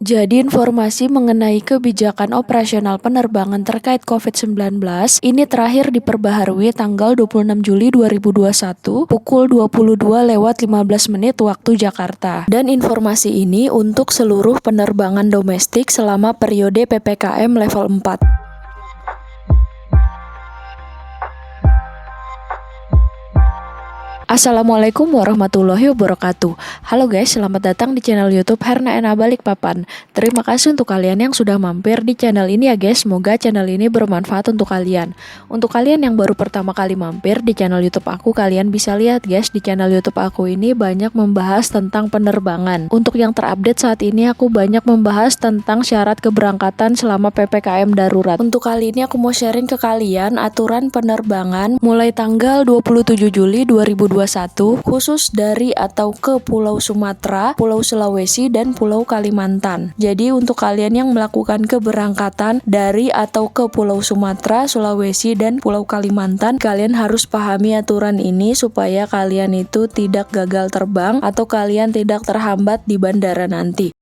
Jadi informasi mengenai kebijakan operasional penerbangan terkait COVID-19 ini terakhir diperbaharui tanggal 26 Juli 2021 pukul 22:15 waktu Jakarta. Dan informasi ini untuk seluruh penerbangan domestik selama periode PPKM level 4. Assalamualaikum warahmatullahi wabarakatuh. Halo guys, selamat datang di channel YouTube Herna Ena Balikpapan. Terima kasih untuk kalian yang sudah mampir di channel ini ya guys. Semoga channel ini bermanfaat untuk kalian. Untuk kalian yang baru pertama kali mampir di channel YouTube aku, kalian bisa lihat guys, di channel YouTube aku ini banyak membahas tentang penerbangan. Untuk yang terupdate saat ini, aku banyak membahas tentang syarat keberangkatan selama PPKM darurat. Untuk kali ini aku mau sharing ke kalian aturan penerbangan mulai tanggal 27 Juli 2021 khusus dari atau ke Pulau Sumatera, Pulau Sulawesi, dan Pulau Kalimantan. Jadi untuk kalian yang melakukan keberangkatan dari atau ke Pulau Sumatera, Sulawesi, dan Pulau Kalimantan, kalian harus pahami aturan ini supaya kalian itu tidak gagal terbang atau kalian tidak terhambat di bandara nanti.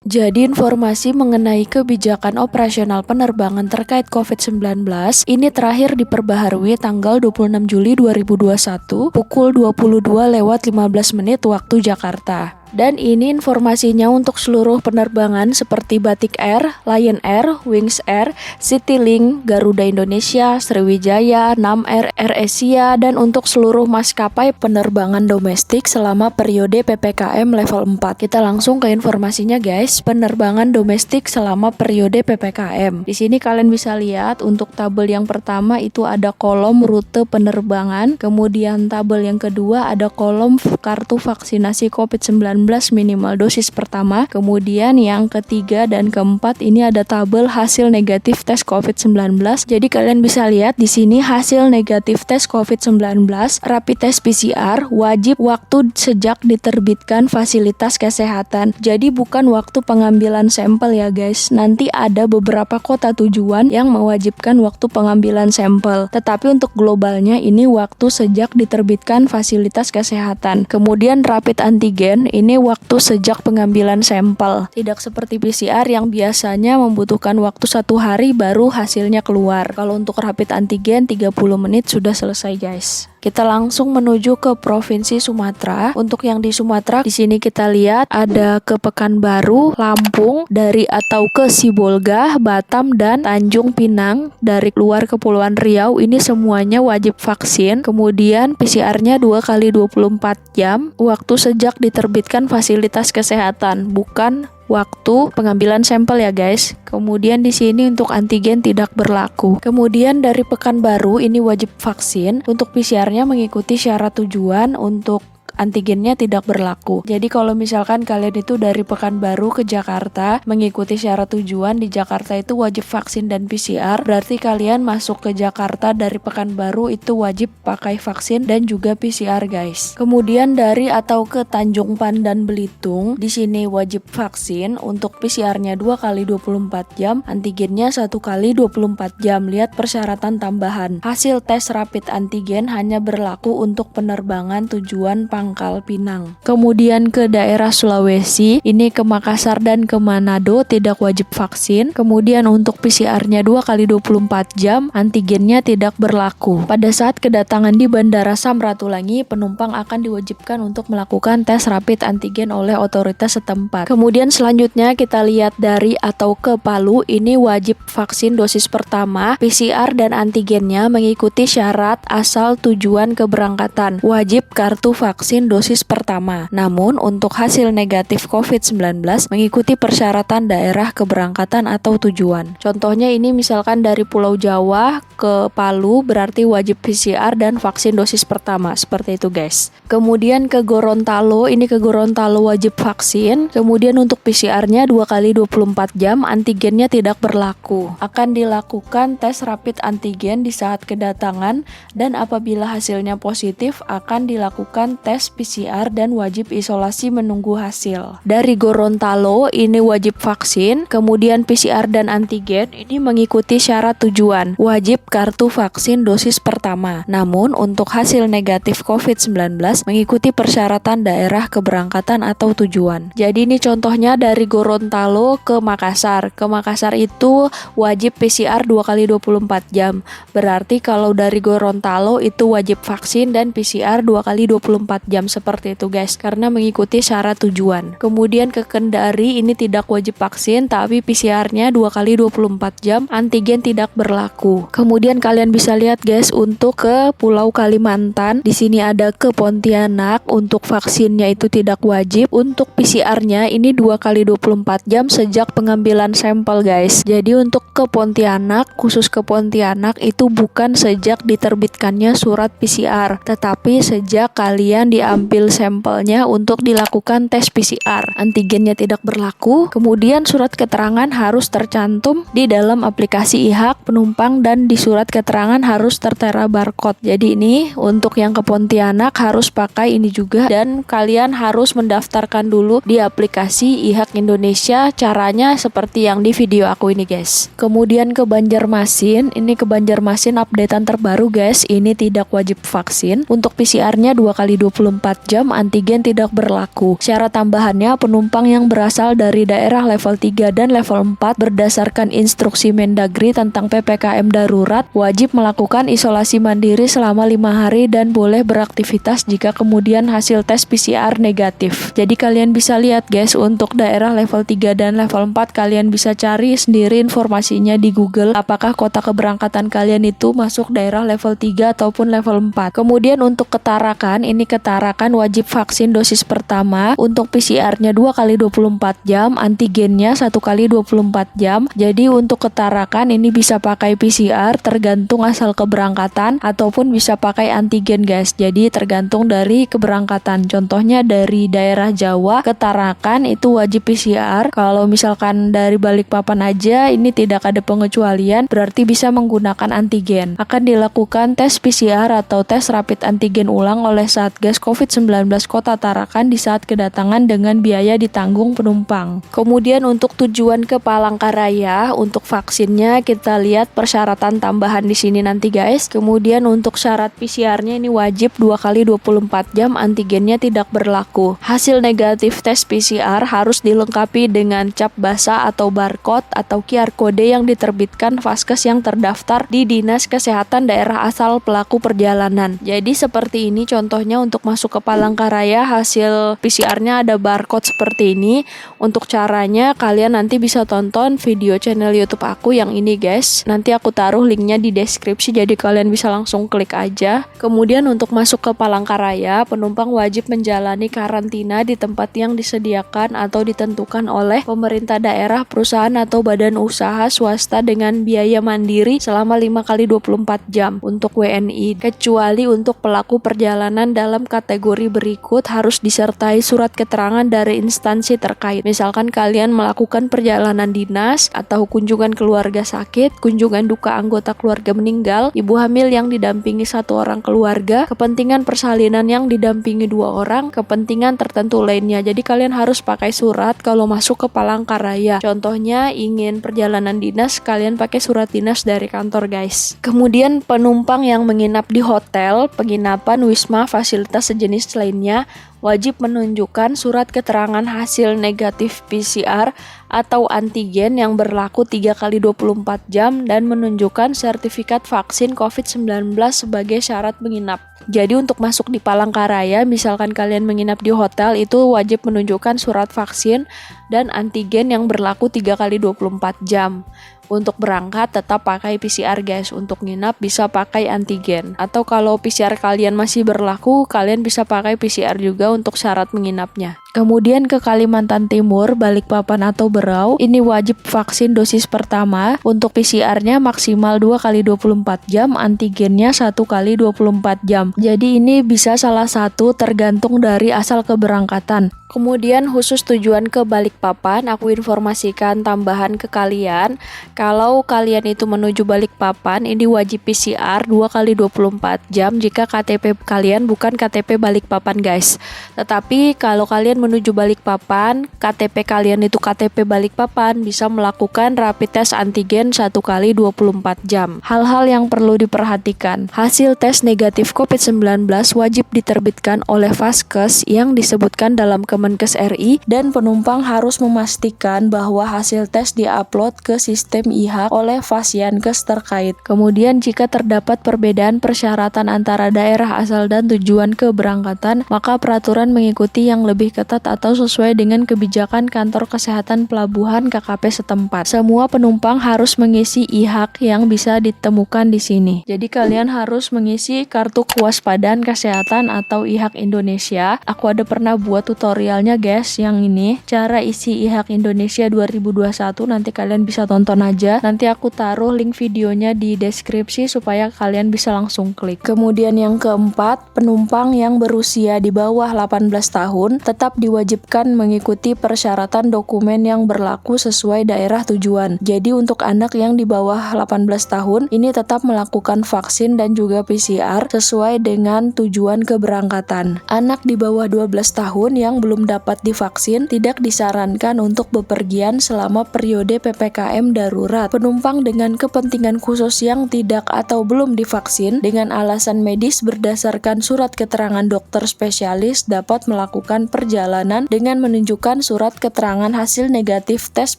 Jadi informasi mengenai kebijakan operasional penerbangan terkait COVID-19 ini terakhir diperbaharui tanggal 26 Juli 2021 pukul 22:15 waktu Jakarta. Dan ini informasinya untuk seluruh penerbangan seperti Batik Air, Lion Air, Wings Air, Citylink, Garuda Indonesia, Sriwijaya, Nam Air, AirAsia, dan untuk seluruh maskapai penerbangan domestik selama periode PPKM level 4. Kita langsung ke informasinya guys, penerbangan domestik selama periode PPKM. Di sini kalian bisa lihat untuk tabel yang pertama itu ada kolom rute penerbangan, kemudian tabel yang kedua ada kolom kartu vaksinasi COVID-19 minimal dosis pertama, kemudian yang ketiga dan keempat ini ada tabel hasil negatif tes COVID-19. Jadi kalian bisa lihat di sini hasil negatif tes COVID-19 rapid test PCR wajib waktu sejak diterbitkan fasilitas kesehatan. Jadi bukan waktu pengambilan sampel ya guys. Nanti ada beberapa kota tujuan yang mewajibkan waktu pengambilan sampel. Tetapi untuk globalnya ini waktu sejak diterbitkan fasilitas kesehatan. Kemudian rapid antigen ini waktu sejak pengambilan sampel. Tidak seperti PCR yang biasanya membutuhkan waktu 1 hari baru hasilnya keluar. Kalau untuk rapid antigen 30 menit sudah selesai guys. Kita langsung menuju ke Provinsi Sumatera. Untuk yang di Sumatera, di sini kita lihat ada ke Pekanbaru, Lampung, dari atau ke Sibolga, Batam, dan Tanjung Pinang. Dari luar Kepulauan Riau, ini semuanya wajib vaksin. Kemudian PCR-nya 2 kali 24 jam, waktu sejak diterbitkan fasilitas kesehatan, bukan waktu pengambilan sampel ya guys. Kemudian di sini untuk antigen tidak berlaku. Kemudian dari Pekanbaru ini wajib vaksin. Untuk PCR-nya mengikuti syarat tujuan, untuk antigennya tidak berlaku. Jadi kalau misalkan kalian itu dari Pekanbaru ke Jakarta mengikuti syarat tujuan, di Jakarta itu wajib vaksin dan PCR, berarti kalian masuk ke Jakarta dari Pekanbaru itu wajib pakai vaksin dan juga PCR guys. Kemudian dari atau ke Tanjung Pandan Belitung, di sini wajib vaksin. Untuk PCR-nya 2 kali 24 jam, antigennya 1 kali 24 jam. Lihat persyaratan tambahan. Hasil tes rapid antigen hanya berlaku untuk penerbangan tujuan Pangkal Pinang. Kemudian ke daerah Sulawesi, ini ke Makassar dan ke Manado tidak wajib vaksin. Kemudian untuk PCR-nya 2 kali 24 jam, antigennya tidak berlaku. Pada saat kedatangan di Bandara Samratulangi, penumpang akan diwajibkan untuk melakukan tes rapid antigen oleh otoritas setempat. Kemudian selanjutnya kita lihat dari atau ke Palu, ini wajib vaksin dosis pertama, PCR dan antigennya mengikuti syarat asal tujuan keberangkatan. Wajib kartu vaksin dosis pertama. Namun untuk hasil negatif COVID-19 mengikuti persyaratan daerah keberangkatan atau tujuan. Contohnya ini misalkan dari Pulau Jawa ke Palu berarti wajib PCR dan vaksin dosis pertama. Seperti itu guys. Kemudian ke Gorontalo, ini ke Gorontalo wajib vaksin. Kemudian untuk PCR-nya 2 kali 24 jam, antigennya tidak berlaku. Akan dilakukan tes rapid antigen di saat kedatangan dan apabila hasilnya positif akan dilakukan tes tes PCR dan wajib isolasi menunggu hasil. Dari Gorontalo ini wajib vaksin, kemudian PCR dan antigen ini mengikuti syarat tujuan, wajib kartu vaksin dosis pertama. Namun untuk hasil negatif COVID-19 mengikuti persyaratan daerah keberangkatan atau tujuan. Jadi ini contohnya dari Gorontalo ke Makassar. Ke Makassar itu wajib PCR 2 kali 24 jam. Berarti kalau dari Gorontalo itu wajib vaksin dan PCR 2 kali 24 jam seperti itu guys, karena mengikuti syarat tujuan. Kemudian ke Kendari ini tidak wajib vaksin tapi PCR-nya 2 kali 24 jam, antigen tidak berlaku. Kemudian kalian bisa lihat guys untuk ke Pulau Kalimantan, di sini ada ke Pontianak, untuk vaksinnya itu tidak wajib, untuk PCR-nya ini 2 kali 24 jam sejak pengambilan sampel guys. Jadi untuk ke Pontianak, khusus ke Pontianak itu bukan sejak diterbitkannya surat PCR, tetapi sejak kalian diambil sampelnya untuk dilakukan tes PCR. Antigennya tidak berlaku, kemudian surat keterangan harus tercantum di dalam aplikasi e-haq penumpang dan di surat keterangan harus tertera barcode. Jadi ini untuk yang ke Pontianak harus pakai ini juga, dan kalian harus mendaftarkan dulu di aplikasi e-haq Indonesia. Caranya seperti yang di video aku ini guys. Kemudian ke Banjarmasin, ini ke Banjarmasin updatean terbaru guys, ini tidak wajib vaksin. Untuk PCR-nya 2 kali 24 jam, antigen tidak berlaku. Syarat tambahannya penumpang yang berasal dari daerah level 3 dan level 4 berdasarkan instruksi Mendagri tentang PPKM darurat wajib melakukan isolasi mandiri selama 5 hari dan boleh beraktivitas jika kemudian hasil tes PCR negatif. Jadi kalian bisa lihat guys, untuk daerah level 3 dan level 4 kalian bisa cari sendiri informasinya di Google apakah kota keberangkatan kalian itu masuk daerah level 3 ataupun level 4. Kemudian untuk Ketarakan, ini Ketarakan wajib vaksin dosis pertama. Untuk PCR-nya 2 kali 24 jam, antigennya 1 kali 24 jam. Jadi untuk Ketarakan ini bisa pakai PCR tergantung asal keberangkatan ataupun bisa pakai antigen guys. Jadi tergantung dari keberangkatan. Contohnya dari daerah Jawa, Ketarakan itu wajib PCR. Kalau misalkan dari Balikpapan aja ini tidak ada pengecualian, berarti bisa menggunakan antigen. Akan dilakukan tes PCR atau tes rapid antigen ulang oleh Satgas COVID-19 Kota Tarakan di saat kedatangan dengan biaya ditanggung penumpang. Kemudian untuk tujuan ke Palangkaraya, untuk vaksinnya kita lihat persyaratan tambahan di sini nanti guys. Kemudian untuk syarat PCR-nya ini wajib 2 kali 24 jam, antigennya tidak berlaku. Hasil negatif tes PCR harus dilengkapi dengan cap basah atau barcode atau QR kode yang diterbitkan Vaskes yang terdaftar di Dinas Kesehatan daerah asal pelaku perjalanan. Jadi seperti ini contohnya untuk masuk ke Palangkaraya, hasil PCR-nya ada barcode seperti ini. Untuk caranya kalian nanti bisa tonton video channel YouTube aku yang ini guys. Nanti aku taruh linknya di deskripsi, jadi kalian bisa langsung klik aja. Kemudian untuk masuk ke Palangkaraya, penumpang wajib menjalani karantina di tempat yang disediakan atau ditentukan oleh pemerintah daerah, perusahaan atau badan usaha swasta dengan biaya mandiri selama 5 kali 24 jam untuk WNI, kecuali untuk pelaku perjalanan dalam kategori berikut harus disertai surat keterangan dari instansi terkait. Misalkan kalian melakukan perjalanan dinas atau kunjungan keluarga sakit, kunjungan duka anggota keluarga meninggal, ibu hamil yang didampingi 1 orang keluarga, kepentingan persalinan yang didampingi 2 orang, kepentingan tertentu lainnya. Jadi kalian harus pakai surat kalau masuk ke Palangkaraya. Contohnya ingin perjalanan dinas, kalian pakai surat dinas dari kantor guys. Kemudian penumpang yang menginap di hotel, penginapan, wisma, fasilitas sejenis lainnya wajib menunjukkan surat keterangan hasil negatif PCR atau antigen yang berlaku 3 kali 24 jam dan menunjukkan sertifikat vaksin COVID-19 sebagai syarat menginap. Jadi untuk masuk di Palangkaraya, misalkan kalian menginap di hotel, itu wajib menunjukkan surat vaksin dan antigen yang berlaku 3 kali 24 jam. Untuk berangkat tetap pakai PCR guys, untuk nginap bisa pakai antigen. Atau kalau PCR kalian masih berlaku, kalian bisa pakai PCR juga untuk syarat menginapnya. Kemudian ke Kalimantan Timur, Balikpapan atau Berau, ini wajib vaksin dosis pertama. Untuk PCR-nya maksimal 2 kali 24 jam, antigennya 1 kali 24 jam. Jadi ini bisa salah satu tergantung dari asal keberangkatan. Kemudian khusus tujuan ke Balikpapan, aku informasikan tambahan ke kalian. Kalau kalian itu menuju Balikpapan, ini wajib PCR 2 kali 24 jam jika KTP kalian bukan KTP Balikpapan guys. Tetapi kalau kalian menuju Balikpapan, KTP kalian itu KTP Balikpapan, bisa melakukan rapid test antigen 1 kali 24 jam. Hal-hal yang perlu diperhatikan. Hasil tes negatif COVID-19 wajib diterbitkan oleh Vaskes yang disebutkan dalam Kemenkes RI, dan penumpang harus memastikan bahwa hasil tes diupload ke sistem IHAK oleh Fasyankes terkait. Kemudian jika terdapat perbedaan persyaratan antara daerah asal dan tujuan keberangkatan, maka peraturan mengikuti yang lebih ketat atau sesuai dengan kebijakan kantor kesehatan pelabuhan KKP setempat. Semua penumpang harus mengisi IHAK yang bisa ditemukan di sini. Jadi kalian harus mengisi kartu kewaspadaan kesehatan atau IHAK Indonesia. Aku ada pernah buat tutorialnya guys, yang ini cara isi IHAK Indonesia 2021, nanti kalian bisa tonton aja. Nanti aku taruh link videonya di deskripsi supaya kalian bisa langsung klik. Kemudian yang keempat, penumpang yang berusia di bawah 18 tahun tetap diwajibkan mengikuti persyaratan dokumen yang berlaku sesuai daerah tujuan. Jadi untuk anak yang di bawah 18 tahun ini tetap melakukan vaksin dan juga PCR sesuai dengan tujuan keberangkatan. Anak di bawah 12 tahun yang belum dapat divaksin tidak disarankan untuk bepergian selama periode PPKM darurat. Penumpang dengan kepentingan khusus yang tidak atau belum divaksin dengan alasan medis berdasarkan surat keterangan dokter spesialis dapat melakukan perjalanan dengan menunjukkan surat keterangan hasil negatif tes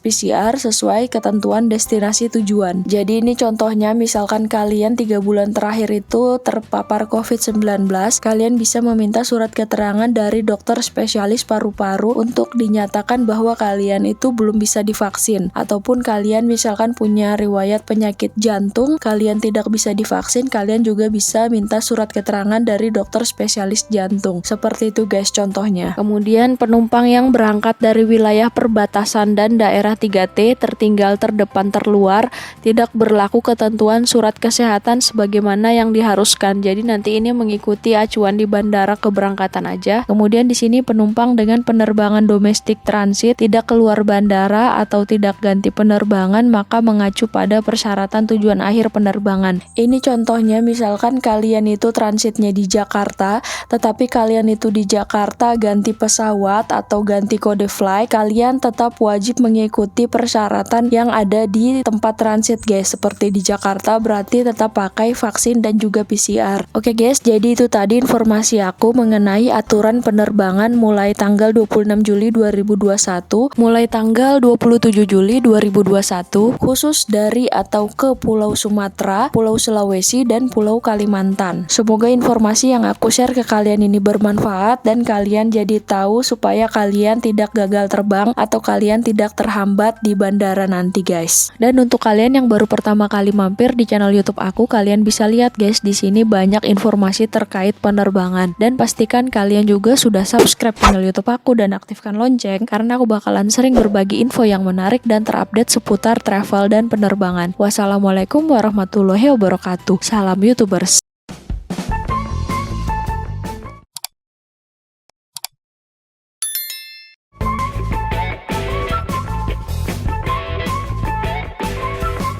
PCR sesuai ketentuan destinasi tujuan. Jadi ini contohnya, misalkan kalian 3 bulan terakhir itu terpapar COVID-19, kalian bisa meminta surat keterangan dari dokter spesialis paru-paru untuk dinyatakan bahwa kalian itu belum bisa divaksin, ataupun kalian misalkan punya riwayat penyakit jantung, kalian tidak bisa divaksin, kalian juga bisa minta surat keterangan dari dokter spesialis jantung. Seperti itu guys contohnya. Kemudian penumpang yang berangkat dari wilayah perbatasan dan daerah 3T tertinggal, terdepan, terluar tidak berlaku ketentuan surat kesehatan sebagaimana yang diharuskan. Jadi nanti ini mengikuti acuan di bandara keberangkatan aja. Kemudian di sini penumpang dengan penerbangan domestik transit tidak keluar bandara atau tidak ganti penerbangan maka mengacu pada persyaratan tujuan akhir penerbangan. Ini contohnya, misalkan kalian itu transitnya di Jakarta, tetapi kalian itu di Jakarta ganti pesawat atau ganti kode flight, kalian tetap wajib mengikuti persyaratan yang ada di tempat transit guys. Seperti di Jakarta berarti tetap pakai vaksin dan juga PCR. Oke guys, jadi itu tadi informasi aku mengenai aturan penerbangan mulai tanggal 26 Juli 2021, mulai tanggal 27 Juli 2021, khusus dari atau ke Pulau Sumatera, Pulau Sulawesi, dan Pulau Kalimantan. Semoga informasi yang aku share ke kalian ini bermanfaat dan kalian jadi tahu supaya kalian tidak gagal terbang atau kalian tidak terhambat di bandara nanti guys. Dan untuk kalian yang baru pertama kali mampir di channel YouTube aku, kalian bisa lihat guys di sini banyak informasi terkait penerbangan, dan pastikan kalian juga sudah subscribe channel YouTube aku dan aktifkan lonceng karena aku bakalan sering berbagi info yang menarik dan terupdate seputar travel dan penerbangan. Wassalamualaikum warahmatullahi wabarakatuh. Salam YouTubers.